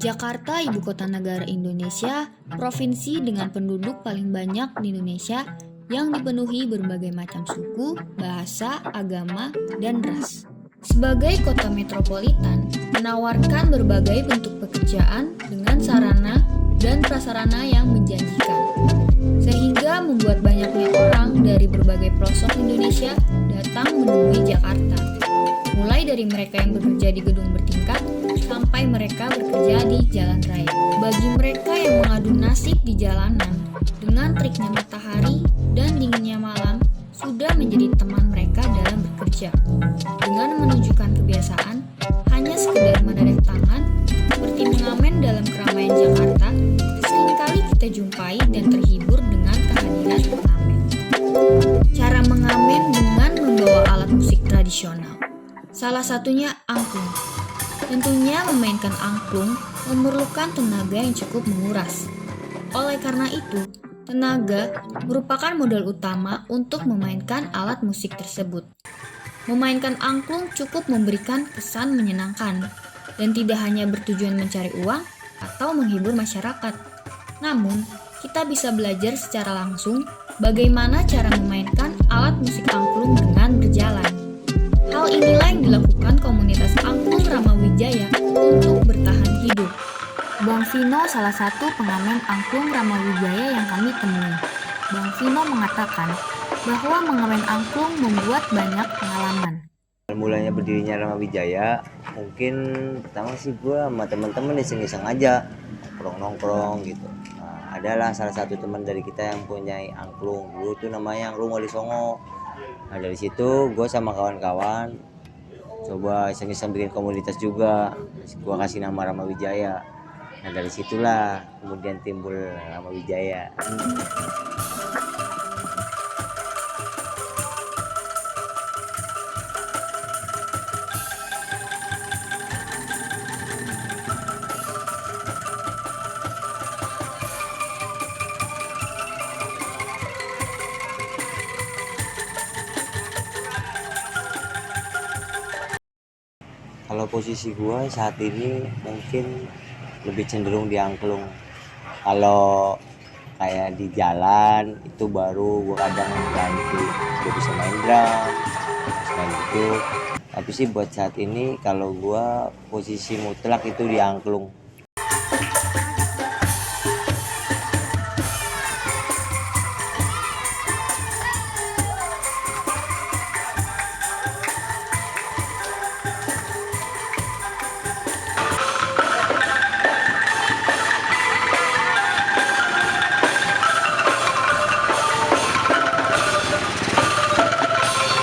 Jakarta, ibu kota negara Indonesia, provinsi dengan penduduk paling banyak di Indonesia yang dipenuhi berbagai macam suku, bahasa, agama, dan ras. Sebagai kota metropolitan, menawarkan berbagai bentuk pekerjaan dengan sarana dan prasarana yang menjanjikan, sehingga membuat banyaknya orang dari berbagai pelosok Indonesia datang menemui Jakarta. Mulai dari mereka yang bekerja di gedung bertingkat, sampai mereka bekerja di jalan raya. Bagi mereka yang mengadu nasib di jalanan, dengan teriknya matahari dan dinginnya malam, sudah menjadi teman mereka dalam bekerja. Dengan menunjukkan kebiasaan, hanya sekedar menadah tangan, seperti mengamen dalam keramaian Jakarta, seringkali kita jumpai dan terhibur dengan kehadiran pengamen. Cara mengamen dengan membawa alat musik tradisional. Salah satunya angklung. Tentunya memainkan angklung memerlukan tenaga yang cukup menguras. Oleh karena itu, tenaga merupakan modal utama untuk memainkan alat musik tersebut. Memainkan angklung cukup memberikan kesan menyenangkan dan tidak hanya bertujuan mencari uang atau menghibur masyarakat. Namun, kita bisa belajar secara langsung bagaimana cara memainkan alat musik angklung dengan berjalan. Hal inilah yang dilakukan komunitas angklung Ramawijaya untuk bertahan hidup. Bang Vino salah satu pengamen angklung Ramawijaya yang kami temui. Bang Vino mengatakan bahwa mengamen angklung membuat banyak pengalaman. Mulanya berdirinya Ramawijaya, mungkin pertama sih gue sama teman-teman iseng-iseng aja nongkrong gitu. Nah, adalah salah satu teman dari kita yang punya angklung, dulu tuh namanya Angklung Wali Songo. Nah dari situ gue sama kawan-kawan coba iseng-iseng bikin komunitas juga, gue kasih nama Ramawijaya. Nah dari situlah kemudian timbul Ramawijaya. Kalau posisi gue saat ini mungkin lebih cenderung di angklung. Kalau kayak di jalan itu baru gue kadang ganti, gue bisa main drum, main gitu. Tapi sih buat saat ini kalau gue posisi mutlak itu di angklung.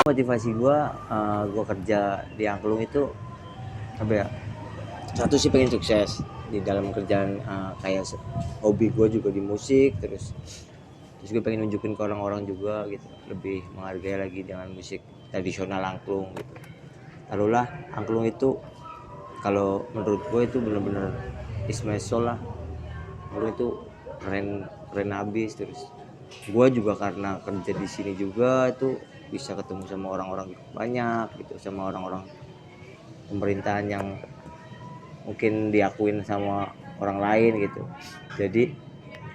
Motivasi gue kerja di angklung itu apa ya, satu sih pengen sukses di dalam kerjaan, kayak hobi gue juga di musik, terus gue pengen nunjukin ke orang-orang juga gitu, lebih menghargai lagi dengan musik tradisional angklung gitu. Taruhlah angklung itu kalau menurut gue itu bener-bener is my soul lah, menurut itu keren habis. Terus gue juga karena kerja di sini juga itu bisa ketemu sama orang-orang banyak gitu, sama orang-orang pemerintahan yang mungkin diakuin sama orang lain gitu. Jadi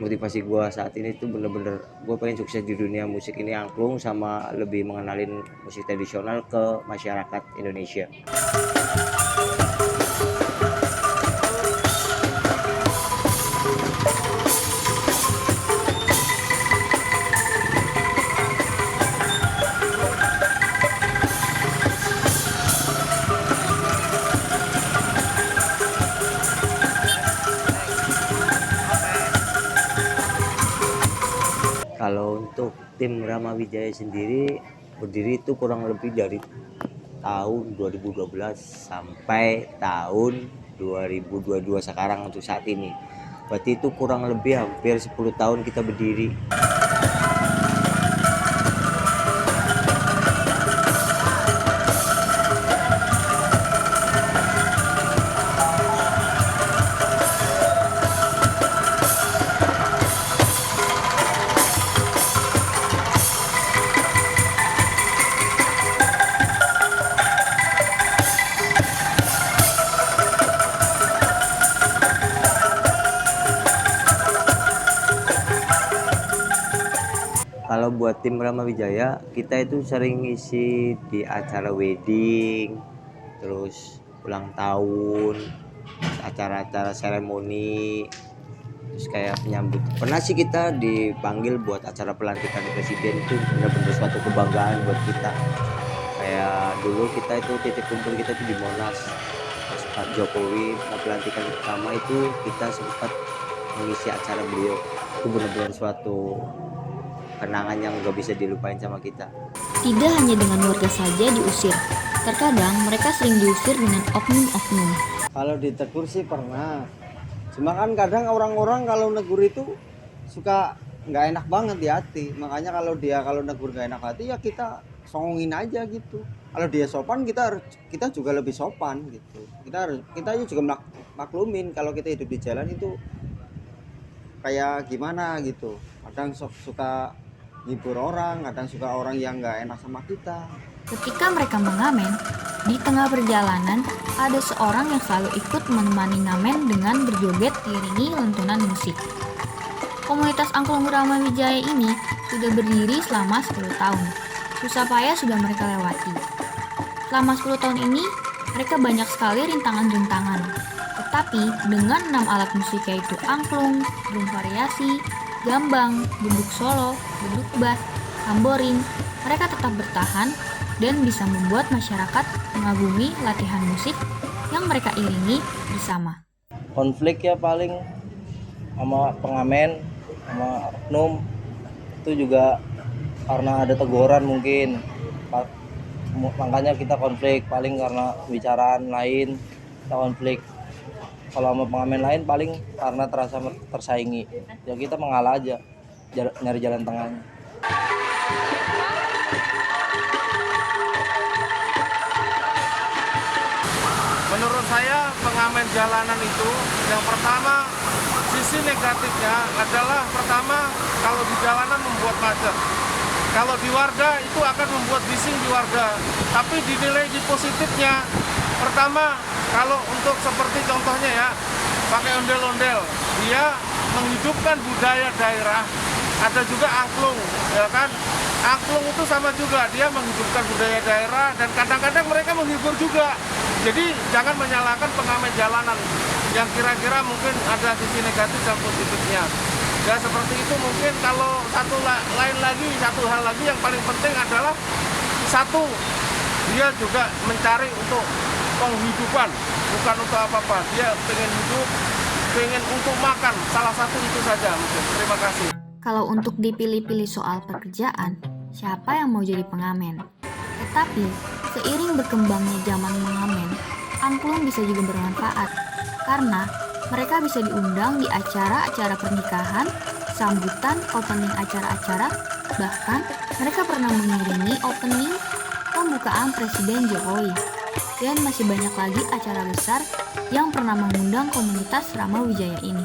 motivasi gue saat ini tuh bener-bener gue pengen sukses di dunia musik ini angklung, sama lebih mengenalin musik tradisional ke masyarakat Indonesia. Kalau untuk tim Ramawijaya sendiri berdiri itu kurang lebih dari tahun 2012 sampai tahun 2022 sekarang untuk saat ini. Berarti itu kurang lebih hampir 10 tahun kita berdiri. Kalau buat tim Rama Wijaya, kita itu sering ngisi di acara wedding, terus ulang tahun, acara-acara seremoni, terus kayak penyambut. Pernah sih kita dipanggil buat acara pelantikan presiden, itu benar-benar suatu kebanggaan buat kita. Kayak dulu kita itu titik kumpul kita itu di Monas, pas Pak Jokowi pelantikan pertama itu kita sempat mengisi acara beliau. Itu benar-benar suatu kenangan yang gak bisa dilupain sama kita. Tidak hanya dengan warga saja diusir, terkadang mereka sering diusir dengan oknum-oknum. Kalau ditegur sih pernah, cuma kan kadang orang-orang kalau negur itu suka nggak enak banget di hati. Makanya kalau negur nggak enak hati ya kita songongin aja gitu. Kalau dia sopan kita juga lebih sopan gitu. Kita juga maklumin kalau kita hidup di jalan itu kayak gimana gitu. Kadang suka hibur orang, kadang suka orang yang nggak enak sama kita. Ketika mereka mengamen, di tengah perjalanan ada seorang yang selalu ikut menemani ngamen dengan berjoget diiringi lantunan musik. Komunitas Angklung Rama Wijaya ini sudah berdiri selama 10 tahun. Susah payah sudah mereka lewati. Selama 10 tahun ini, mereka banyak sekali rintangan-rintangan. Tetapi dengan 6 alat musik yaitu angklung, drum variasi, gambang, duduk solo, duduk bass, tamborin, mereka tetap bertahan dan bisa membuat masyarakat mengagumi latihan musik yang mereka iringi bersama. Konflik ya paling sama pengamen, sama oknum, itu juga karena ada teguran mungkin, makanya kita konflik, paling karena bicaraan lain kita konflik. Kalau sama pengamen lain paling karena terasa tersaingi, ya kita mengalah aja, nyari jalan tengahnya. Menurut saya pengamen jalanan itu yang pertama, sisi negatifnya adalah pertama kalau di jalanan membuat macet. Kalau di warga itu akan membuat bising di warga. Tapi dinilai di positifnya, pertama kalau untuk seperti contohnya ya, pakai ondel-ondel, dia menghidupkan budaya daerah. Ada juga angklung, ya kan? Angklung itu sama juga, dia menghidupkan budaya daerah dan kadang-kadang mereka menghibur juga. Jadi jangan menyalahkan pengamen jalanan yang kira-kira mungkin ada sisi negatif dan positifnya. Ya seperti itu mungkin. Kalau satu hal lagi yang paling penting adalah satu, dia juga mencari untuk penghidupan, bukan untuk apa-apa. Dia pengen hidup, pengen untuk makan, salah satu itu saja mungkin. Terima kasih. Kalau untuk dipilih-pilih soal pekerjaan, siapa yang mau jadi pengamen? Tetapi, seiring berkembangnya zaman mengamen, angklung bisa juga bermanfaat karena mereka bisa diundang di acara-acara pernikahan, sambutan, opening acara-acara, bahkan mereka pernah mengiringi opening pembukaan Presiden Jokowi. Dan masih banyak lagi acara besar yang pernah mengundang komunitas Rama Wijaya ini.